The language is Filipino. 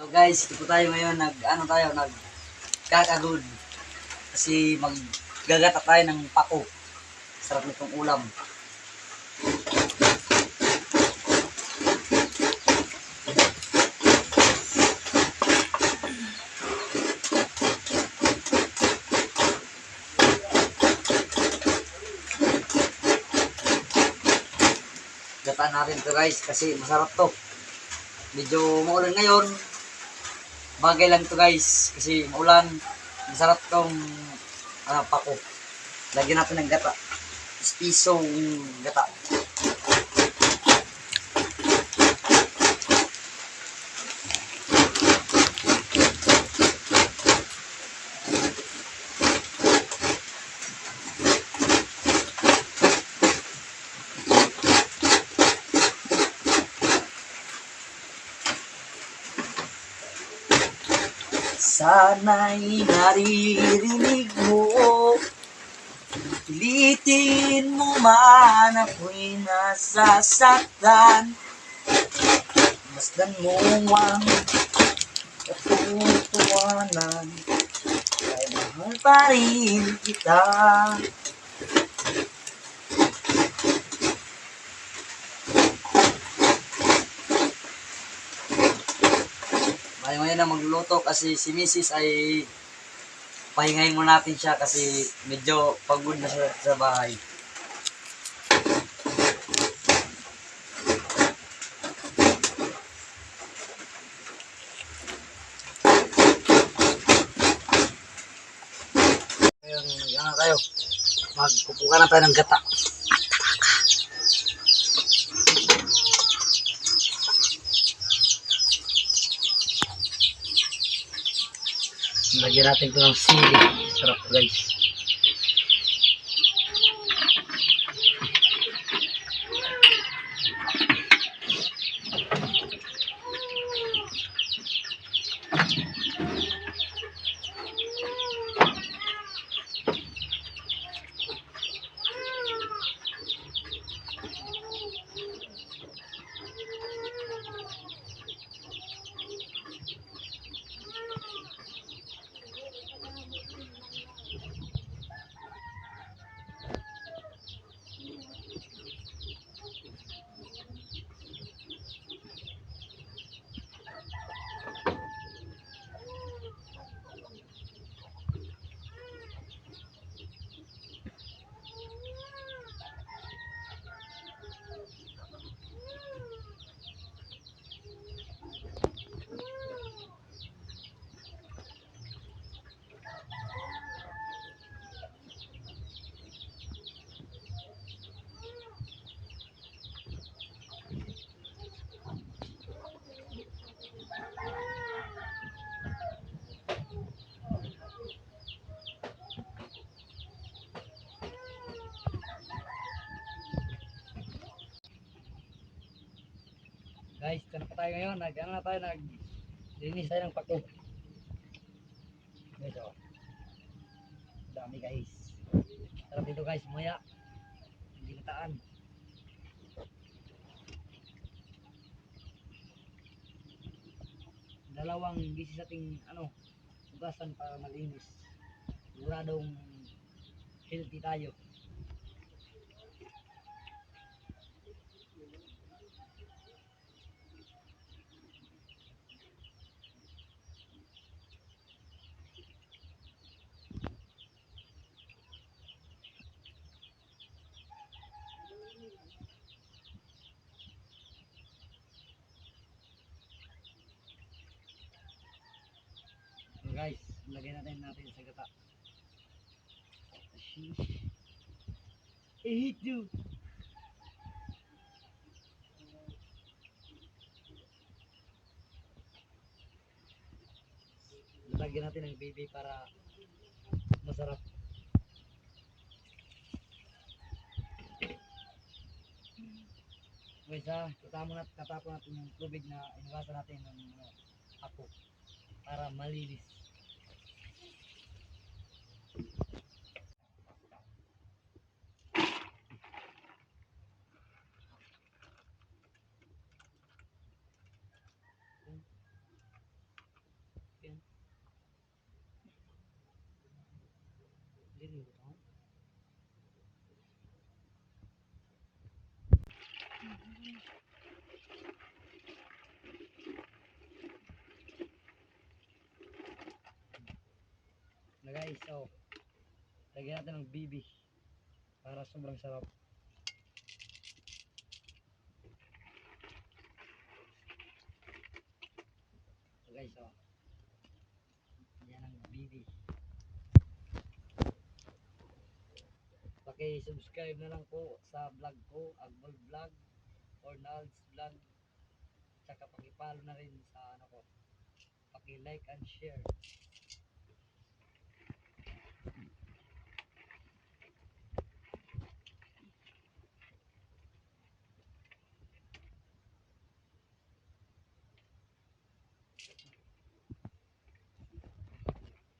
So guys, ito po tayo ngayon, nagkakagod. Kasi maggagata tayo ng pako. Sarap nitong ulam. Gataan natin to guys kasi masarap to. Medyo maulan ngayon. Bagay lang to guys kasi maulan. Masarap tong pako. Lagyan natin ng gata. Pisong gata. Sana'y naririnig mo, pilitin mo man ako'y nasasaktan. Masdan mo ang katotohanan, ay mahal pa rin kita. Tayo ngayon na magluluto kasi si Mrs. ay pahingahin mo natin siya kasi medyo pagod na siya sa bahay. Ngayon, yan na tayo. Magpupukan na tayo ng gata. Lagyan natin ito ng sili. Sarap guys. Guys, ito na pa tayo ngayon. Nag-linis tayo ng pako. Ito. Dami guys. Sarap dito guys, maya. Hindi nataan. Dalawang bisis ating hugasan para malinis. Siguradong healthy tayo. So guys, lagay natin sa gata. Sheesh. I hate you. Lagyan natin ng baby para masarap. Guys tatapon natin yung tubig na inugasan natin ng ako para malinis. Na guys, so lagyan natin ng BB para sobrang sarap. So guys, so yan ang BB. Paki-subscribe na lang po sa vlog ko, Agbol Vlog or Nalds Vlog. Tsaka paki-follow na rin sa ano ko. Paki-like and share.